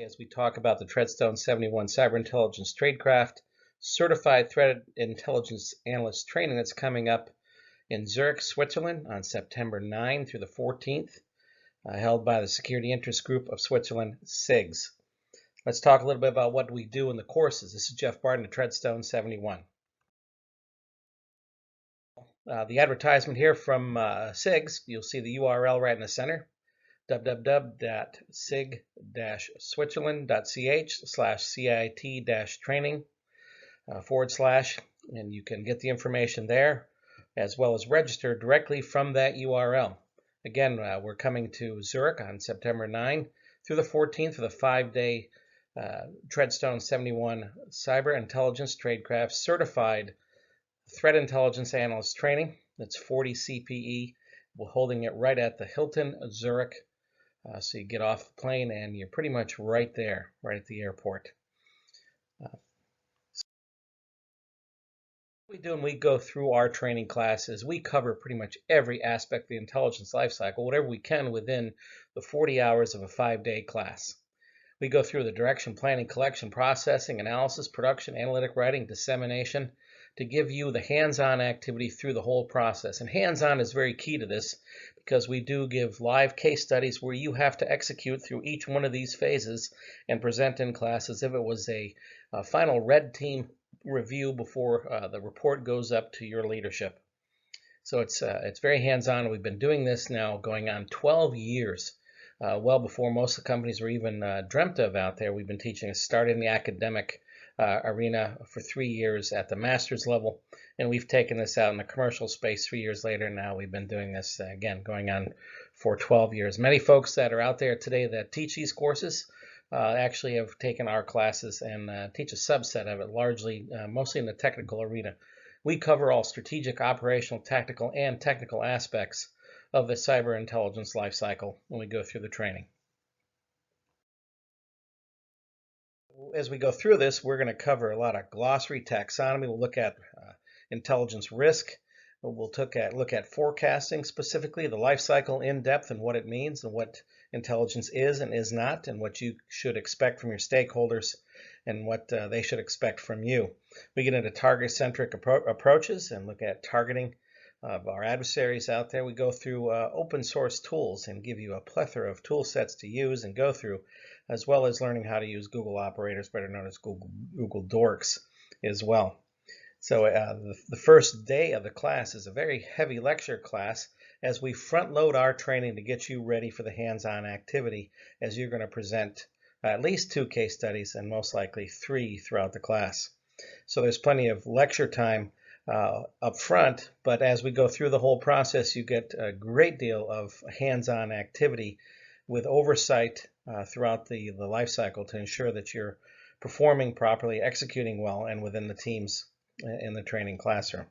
As we talk about the Treadstone71 Cyber Intelligence Tradecraft Certified Threat Intelligence Analyst training that's coming up in Zurich, Switzerland on September 9 through the 14th, held by the Security Interest Group of Switzerland, SIGS. Let's talk a little bit about what we do in the courses. This is Jeff Barton at Treadstone71. The advertisement here from SIGS, you'll see the URL right in the center. www.sig-switzerland.ch/cit-training / and you can get the information there as well as register directly from that URL. Again, we're coming to Zurich on September 9 through the 14th for the 5-day Treadstone71 Cyber Intelligence Tradecraft Certified Threat Intelligence Analyst training. That's 40 CPE. We're holding it right at the Hilton, Zurich. So you get off the plane and you're pretty much right there, right at the airport. What we do when we go through our training classes, we cover pretty much every aspect of the intelligence lifecycle, whatever we can within the 40 hours of a 5-day class. We go through the direction, planning, collection, processing, analysis, production, analytic writing, dissemination, to give you the hands-on activity through the whole process. And hands-on is very key to this because we do give live case studies where you have to execute through each one of these phases and present in class as if it was a final red team review before the report goes up to your leadership. So it's very hands-on. We've been doing this now going on 12 years. Well before most of the companies were even dreamt of out there. We've been teaching, started in the academic arena for 3 years at the master's level, and we've taken this out in the commercial space 3 years later. Now we've been doing this again going on for 12 years. Many folks that are out there today that teach these courses actually have taken our classes and teach a subset of it, largely mostly in the technical arena. We cover all strategic, operational, tactical, and technical aspects of the cyber intelligence lifecycle when we go through the training. As we go through this, we're going to cover a lot of glossary, taxonomy. We'll look at intelligence risk. We'll look at forecasting, specifically the life cycle in depth and what it means and what intelligence is and is not, and what you should expect from your stakeholders and what they should expect from you. We get into target-centric approaches and look at targeting of our adversaries out there. We go through open source tools and give you a plethora of tool sets to use and go through, as well as learning how to use Google operators, better known as Google Dorks as well. So the first day of the class is a very heavy lecture class as we front load our training to get you ready for the hands-on activity, as you're going to present at least 2 case studies and most likely 3 throughout the class. So there's plenty of lecture time up front, but as we go through the whole process, you get a great deal of hands-on activity with oversight throughout the life cycle to ensure that you're performing properly, executing well, and within the teams in the training classroom.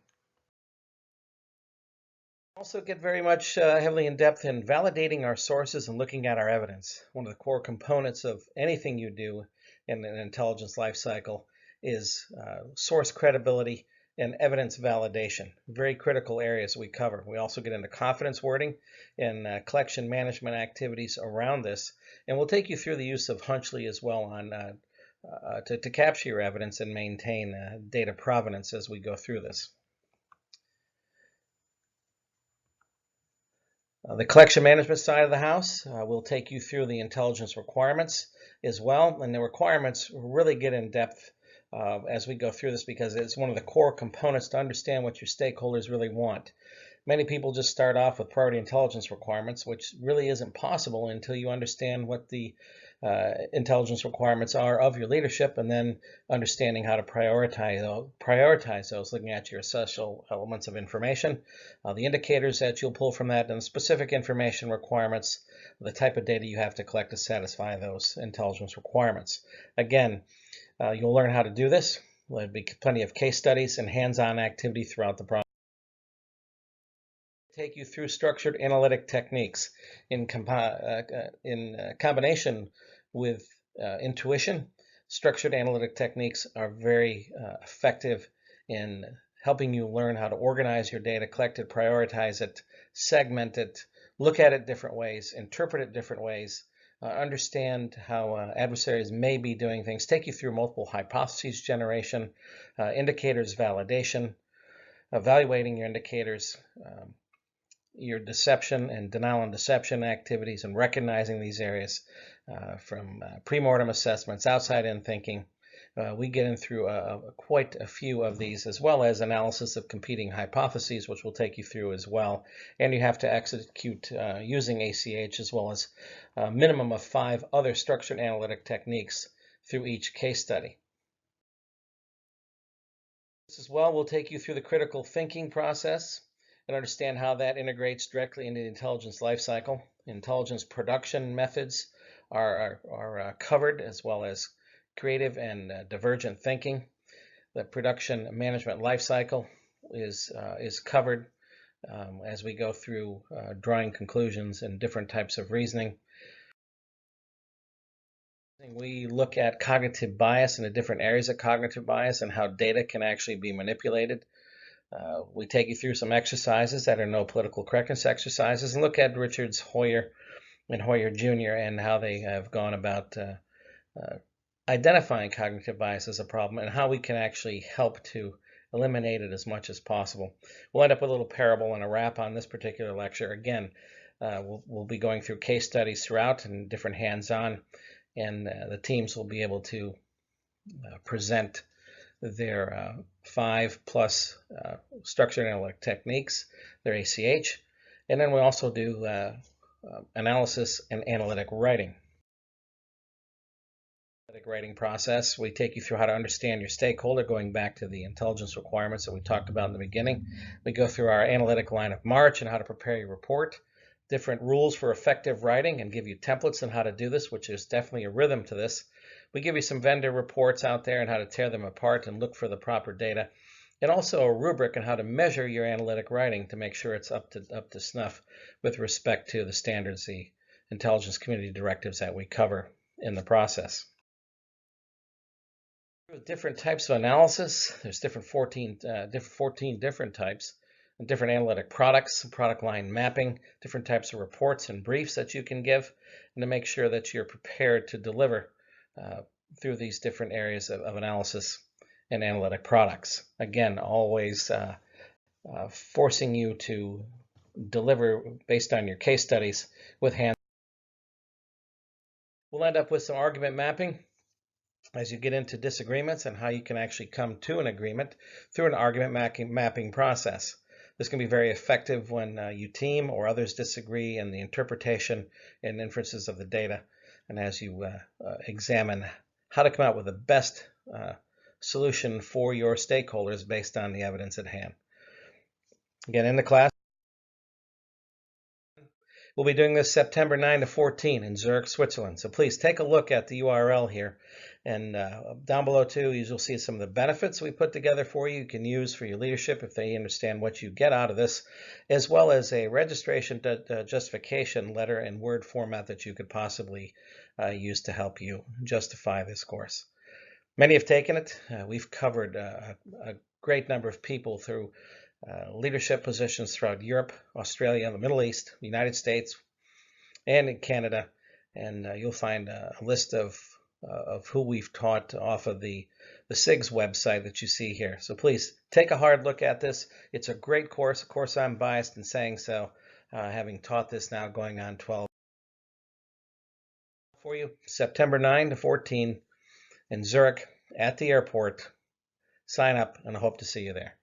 Also get very much heavily in depth in validating our sources and looking at our evidence. One of the core components of anything you do in an intelligence life cycle is source credibility and evidence validation, very critical areas we cover. We also get into confidence wording and collection management activities around this, and we'll take you through the use of Hunchly as well on to capture your evidence and maintain data provenance as we go through this. The collection management side of the house, we'll take you through the intelligence requirements as well, and the requirements really get in depth as we go through this because it's one of the core components to understand what your stakeholders really want. Many people just start off with priority intelligence requirements, which really isn't possible until you understand what the intelligence requirements are of your leadership, and then understanding how to prioritize those, looking at your essential elements of information, the indicators that you'll pull from that, and the specific information requirements, the type of data you have to collect to satisfy those intelligence requirements. Again, you'll learn how to do this. There'll be plenty of case studies and hands-on activity throughout the process. Take you through structured analytic techniques in combination with intuition. Structured analytic techniques are very effective in helping you learn how to organize your data, collect it, prioritize it, segment it, look at it different ways, interpret it different ways, understand how adversaries may be doing things, take you through multiple hypotheses generation, indicators validation, evaluating your indicators, your deception and denial and deception activities, and recognizing these areas from pre-mortem assessments, outside-in thinking. We get in through quite a few of these, as well as analysis of competing hypotheses, which we'll take you through as well. And you have to execute using ACH, as well as a minimum of 5 other structured analytic techniques through each case study. This as well will take you through the critical thinking process and understand how that integrates directly into the intelligence lifecycle. Intelligence production methods are covered, as well as creative and divergent thinking. The production management lifecycle is covered as we go through drawing conclusions and different types of reasoning. We look at cognitive bias and the different areas of cognitive bias and how data can actually be manipulated. We take you through some exercises that are no political correctness exercises, and look at Richards, Hoyer, and Hoyer Jr. and how they have gone about identifying cognitive bias as a problem and how we can actually help to eliminate it as much as possible. We'll end up with a little parable and a wrap on this particular lecture. Again, we'll be going through case studies throughout and different hands-on, and the teams will be able to present their 5+ structured analytic techniques, their ACH, and then we also do analysis and analytic writing. Analytic writing process, we take you through how to understand your stakeholder, going back to the intelligence requirements that we talked about in the beginning. We go through our analytic line of march and how to prepare your report, different rules for effective writing, and give you templates on how to do this, which is definitely a rhythm to this. We give you some vendor reports out there and how to tear them apart and look for the proper data, and also a rubric on how to measure your analytic writing to make sure it's up to snuff with respect to the standards, the intelligence community directives that we cover in the process. Different types of analysis. There's 14 different types, and different analytic products, product line mapping, different types of reports and briefs that you can give, and to make sure that you're prepared to deliver through these different areas of analysis and analytic products. Again, always forcing you to deliver based on your case studies with hands. We'll end up with some argument mapping as you get into disagreements and how you can actually come to an agreement through an argument mapping process. This can be very effective when you team or others disagree in the interpretation and inferences of the data, and as you examine how to come out with the best solution for your stakeholders based on the evidence at hand. Again, in the class, we'll be doing this September 9 to 14 in Zurich, Switzerland. So please take a look at the URL here. And down below too, you'll see some of the benefits we put together for you. You can use for your leadership if they understand what you get out of this, as well as a registration justification letter in Word format that you could possibly use to help you justify this course. Many have taken it. We've covered a great number of people through leadership positions throughout Europe, Australia, the Middle East, the United States, and in Canada. And you'll find a list of who we've taught off of the SIGS website that you see here. So please take a hard look at this. It's a great course. Of course, I'm biased in saying so, having taught this now going on 12 for you. September 9 to 14 in Zurich at the airport. Sign up, and I hope to see you there.